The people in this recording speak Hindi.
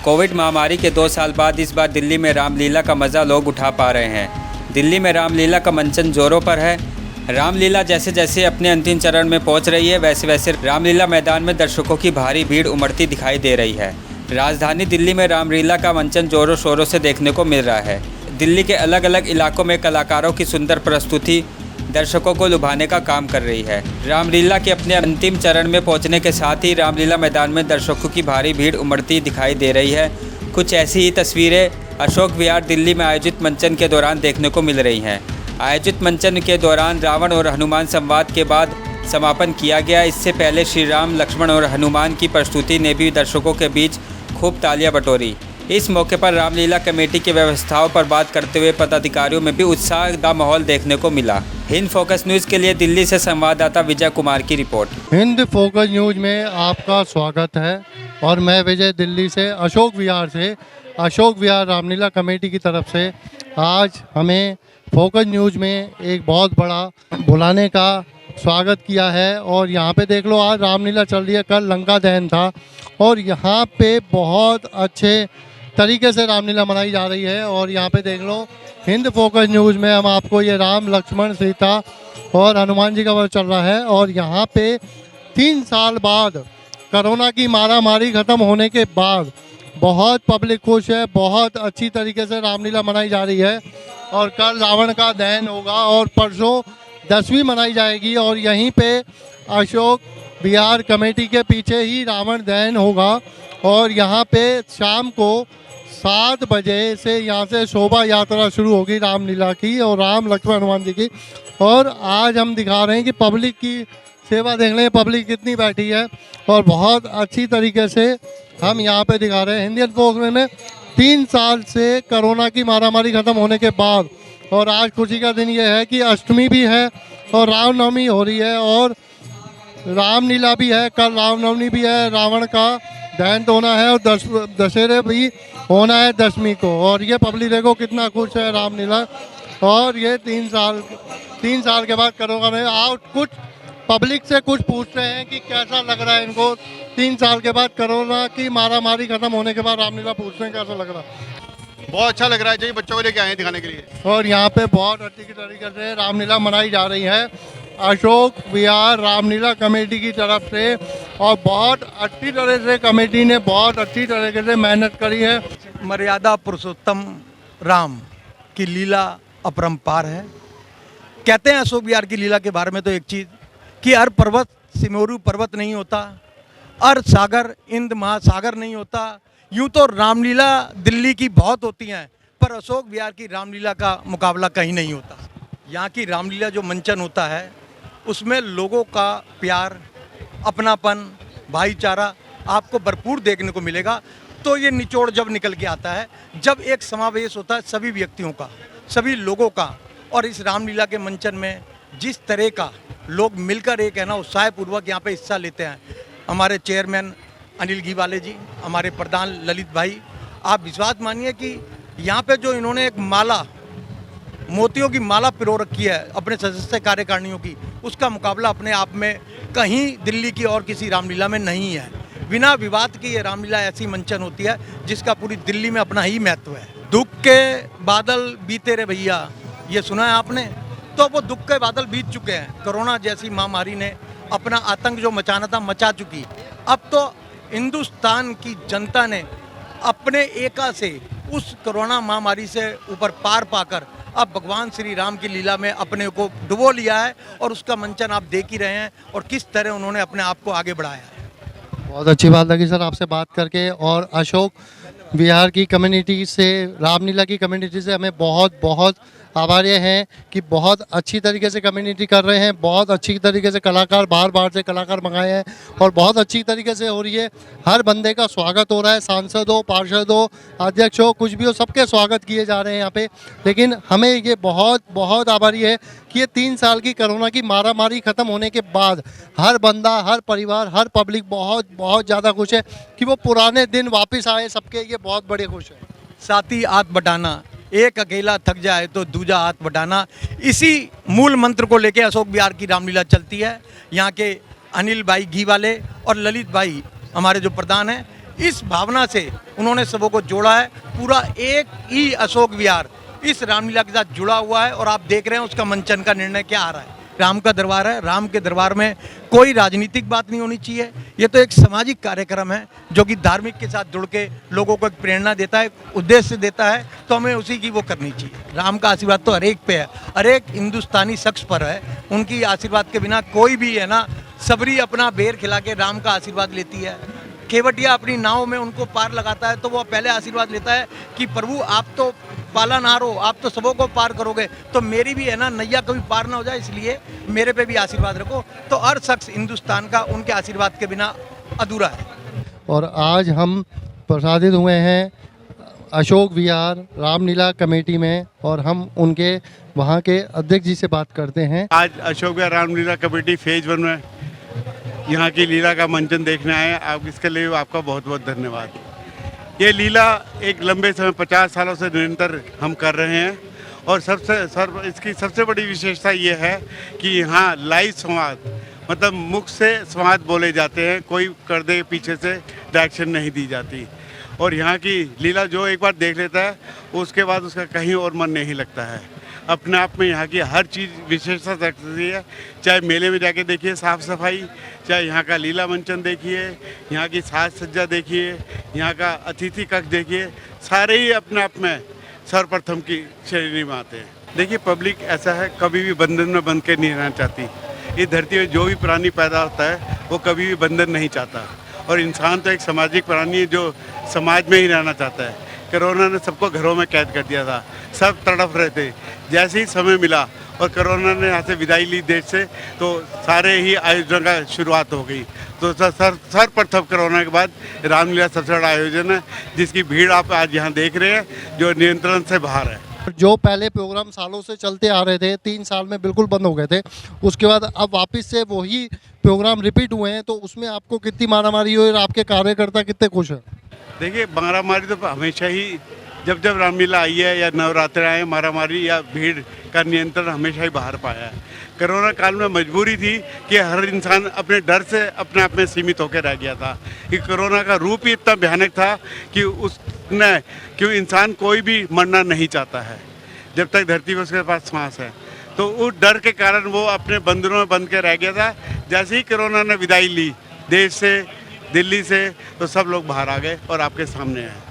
कोविड महामारी के 2 साल बाद इस बार दिल्ली में रामलीला का मज़ा लोग उठा पा रहे हैं। दिल्ली में रामलीला का मंचन जोरों पर है। रामलीला जैसे जैसे अपने अंतिम चरण में पहुंच रही है, वैसे वैसे रामलीला मैदान में दर्शकों की भारी भीड़ उमड़ती दिखाई दे रही है। राजधानी दिल्ली में रामलीला का मंचन जोरों शोरों से देखने को मिल रहा है। दिल्ली के अलग अलग इलाकों में कलाकारों की सुंदर प्रस्तुति दर्शकों को लुभाने का काम कर रही है। रामलीला के अपने अंतिम चरण में पहुंचने के साथ ही रामलीला मैदान में दर्शकों की भारी भीड़ उमड़ती दिखाई दे रही है। कुछ ऐसी ही तस्वीरें अशोक विहार दिल्ली में आयोजित मंचन के दौरान देखने को मिल रही हैं। आयोजित मंचन के दौरान रावण और हनुमान संवाद के बाद समापन किया गया। इससे पहले श्री राम, लक्ष्मण और हनुमान की प्रस्तुति ने भी दर्शकों के बीच खूब तालियां बटोरी। इस मौके पर रामलीला कमेटी की व्यवस्थाओं पर बात करते हुए पदाधिकारियों में भी उत्साह का माहौल देखने को मिला। हिंद फोकस न्यूज़ के लिए दिल्ली से संवाददाता विजय कुमार की रिपोर्ट। हिंद फोकस न्यूज़ में आपका स्वागत है और मैं विजय दिल्ली से अशोक विहार रामलीला कमेटी की तरफ से आज हमें फोकस न्यूज़ में एक बहुत बड़ा बुलाने का स्वागत किया है। और यहाँ पे देख लो, आज रामलीला चल रही है, कल लंका दहन था और यहाँ पे बहुत अच्छे तरीके से रामलीला मनाई जा रही है। और यहाँ पे देख लो, हिंद फोकस न्यूज़ में हम आपको ये राम, लक्ष्मण, सीता और हनुमान जी का वर्ष चल रहा है। और यहाँ पे 3 साल बाद कोरोना की मारामारी ख़त्म होने के बाद बहुत पब्लिक खुश है। बहुत अच्छी तरीके से रामलीला मनाई जा रही है और कल रावण का दहन होगा और परसों दशमी मनाई जाएगी। और यहीं पे अशोक विहार कमेटी के पीछे ही रावण दहन होगा और यहाँ पे शाम को 7 बजे से यहाँ से शोभा यात्रा शुरू होगी रामलीला की और राम, लक्ष्मण, हनुमान जी की। और आज हम दिखा रहे हैं कि पब्लिक की सेवा देख लें, पब्लिक कितनी बैठी है और बहुत अच्छी तरीके से हम यहाँ पे दिखा रहे हैं। इंडियन फोक में 3 साल से कोरोना की मारामारी ख़त्म होने के बाद और आज खुशी का दिन ये है कि अष्टमी भी है और रामनवमी हो रही है और रामलीला भी है। कल रामनवमी भी है, रावण का दहन तो होना है और दशहरे भी होना है दशमी को। और ये पब्लिक देखो कितना खुश है रामलीला। और ये 3 साल के बाद करोगा नहीं। आप कुछ पब्लिक से कुछ पूछते हैं कि कैसा लग रहा है इनको 3 साल के बाद कोरोना की मारामारी खत्म होने के बाद रामलीला, पूछते हैं कैसा लग रहा है। बहुत अच्छा लग रहा है जी, बच्चों को लेके आए हैं दिखाने के लिए। और यहाँ पे बहुत अच्छी तरीके से रामलीला मनाई जा रही है अशोक विहार रामलीला कमेटी की तरफ से। और बहुत अच्छी तरह से कमेटी ने बहुत अच्छी तरीके से मेहनत करी है। मर्यादा पुरुषोत्तम राम की लीला अपरंपार है। कहते हैं अशोक विहार की लीला के बारे में तो एक चीज़ कि हर पर्वत सिमोरू पर्वत नहीं होता, हर सागर इंद महासागर नहीं होता। यूँ तो रामलीला दिल्ली की बहुत होती हैं, पर अशोक विहार की रामलीला का मुकाबला कहीं नहीं होता। यहाँ की रामलीला जो मंचन होता है उसमें लोगों का प्यार, अपनापन, भाईचारा आपको भरपूर देखने को मिलेगा। तो ये निचोड़ जब निकल के आता है, जब एक समावेश होता है सभी व्यक्तियों का, सभी लोगों का। और इस रामलीला के मंचन में जिस तरह का लोग मिलकर एक है ना उत्साहपूर्वक यहाँ पे हिस्सा लेते हैं। हमारे चेयरमैन अनिल घीवाले जी, हमारे प्रधान ललित भाई, आप विश्वास मानिए कि यहाँ पे जो इन्होंने एक माला, मोतियों की माला पिरो रखी है अपने सदस्य कार्यकारिणियों की, उसका मुकाबला अपने आप में कहीं दिल्ली की और किसी रामलीला में नहीं है। बिना विवाद की ये रामलीला ऐसी मंचन होती है जिसका पूरी दिल्ली में अपना ही महत्व है। दुख के बादल बीते रे भैया, ये सुना है आपने? तो वो दुख के बादल बीत चुके हैं। कोरोना जैसी महामारी ने अपना आतंक जो मचाना था मचा चुकी। अब तो हिंदुस्तान की जनता ने अपने एका से उस कोरोना महामारी से ऊपर पार पाकर अब भगवान श्री राम की लीला में अपने को डुबो लिया है और उसका मंचन आप देख ही रहे हैं और किस तरह उन्होंने अपने आप को आगे बढ़ाया है। बहुत अच्छी बात लगी सर आपसे बात करके। और अशोक विहार की कम्युनिटी से, रामलीला की कम्युनिटी से हमें बहुत बहुत आभारी हैं कि बहुत अच्छी तरीके से कम्युनिटी कर रहे हैं। बहुत अच्छी तरीके से कलाकार, बाहर से कलाकार मंगाए हैं और बहुत अच्छी तरीके से हो रही है। हर बंदे का स्वागत हो रहा है, सांसद हो, पार्षद हो, अध्यक्ष हो, कुछ भी हो, सबके स्वागत किए जा रहे हैं यहाँ पे। लेकिन हमें ये बहुत बहुत आभारी है कि ये 3 साल की कोरोना की मारामारी ख़त्म होने के बाद हर बंदा, हर परिवार, हर पब्लिक बहुत बहुत ज़्यादा खुश है कि वो पुराने दिन वापस आए सबके। ये बहुत बड़े खुश है। साथी हाथ बटाना, एक अकेला थक जाए तो दूजा हाथ बटाना, इसी मूल मंत्र को लेके अशोक विहार की रामलीला चलती है। यहाँ के अनिल भाई घीवाले और ललित भाई हमारे जो प्रधान हैं, इस भावना से उन्होंने सबों को जोड़ा है। पूरा एक ही अशोक विहार इस रामलीला के साथ जुड़ा हुआ है और आप देख रहे हैं उसका मंचन का निर्णय क्या आ रहा है। राम का दरबार है, राम के दरबार में कोई राजनीतिक बात नहीं होनी चाहिए। ये तो एक सामाजिक कार्यक्रम है जो कि धार्मिक के साथ जुड़ के लोगों को एक प्रेरणा देता है, उद्देश्य देता है, तो हमें उसी की वो करनी चाहिए। राम का आशीर्वाद तो हर एक पे है, हर एक हिंदुस्तानी शख्स पर है। उनकी आशीर्वाद के बिना कोई भी है ना, सबरी अपना बेर खिला के राम का आशीर्वाद लेती है। केवटिया अपनी नाव में उनको पार लगाता है तो वो पहले आशीर्वाद लेता है कि प्रभु आप तो पालनहार हो, आप तो सबों को पार करोगे, तो मेरी भी है ना नैया कभी पार ना हो जाए, इसलिए मेरे पे भी आशीर्वाद रखो। तो हर शख्स हिंदुस्तान का उनके आशीर्वाद के बिना अधूरा है। और आज हम प्रसादित हुए हैं अशोक विहार रामलीला कमेटी में और हम उनके वहाँ के अध्यक्ष जी से बात करते हैं। आज अशोक विहार रामलीला कमेटी फेज 1 में यहाँ की लीला का मंचन देखने आए हैं। आप इसके लिए आपका बहुत बहुत धन्यवाद। ये लीला एक लंबे समय 50 सालों से निरंतर हम कर रहे हैं और इसकी सबसे बड़ी विशेषता ये है कि यहाँ लाइव संवाद, मतलब मुख से संवाद बोले जाते हैं, कोई पर्दे पीछे से डायरेक्शन नहीं दी जाती। और यहाँ की लीला जो एक बार देख लेता है उसके बाद उसका कहीं और मन नहीं लगता है। अपने आप में यहाँ की हर चीज़ विशेषता रखती है। चाहे मेले में जाके देखिए साफ़ सफाई, चाहे यहाँ का लीला मंचन देखिए, यहाँ की साज सज्जा देखिए, यहाँ का अतिथि कक्ष देखिए, सारे ही अपने आप में सर्वप्रथम की श्रेणी में आते हैं। देखिए पब्लिक ऐसा है, कभी भी बंधन में बंध के नहीं रहना चाहती। इस धरती में जो भी प्राणी पैदा होता है वो कभी भी बंधन नहीं चाहता और इंसान तो एक सामाजिक प्राणी है जो समाज में ही रहना चाहता है। कोरोना ने सबको घरों में कैद कर दिया था, सब तड़प रहे थे। जैसे ही समय मिला और कोरोना ने यहाँ से विदाई ली देश से, तो सारे ही आयोजन का शुरुआत हो गई। तो सर्वप्रथम कोरोना के बाद रामलीला सबसे बड़ा आयोजन है जिसकी भीड़ आप आज यहाँ देख रहे हैं, जो नियंत्रण से बाहर है। जो पहले प्रोग्राम सालों से चलते आ रहे थे, 3 साल में बिल्कुल बंद हो गए थे, उसके बाद अब वापस से वही प्रोग्राम रिपीट हुए हैं, तो उसमें आपको कितनी मारामारी हुई और आपके कार्यकर्ता कितने खुश हैं? देखिए मारामारी तो हमेशा ही, जब जब रामलीला आई है या नवरात्र आए, मारामारी या भीड़ का नियंत्रण हमेशा ही बाहर पाया है। कोरोना काल में मजबूरी थी कि हर इंसान अपने डर से अपने आप में सीमित होकर रह गया था कि कोरोना का रूप ही इतना भयानक था कि इंसान कोई भी मरना नहीं चाहता है जब तक धरती पर उसके पास सांस है। तो उस डर के कारण वो अपने बंदरों में बंद के रह गया था। जैसे ही कोरोना ने विदाई ली देश से, दिल्ली से, तो सब लोग बाहर आ गए और आपके सामने आए।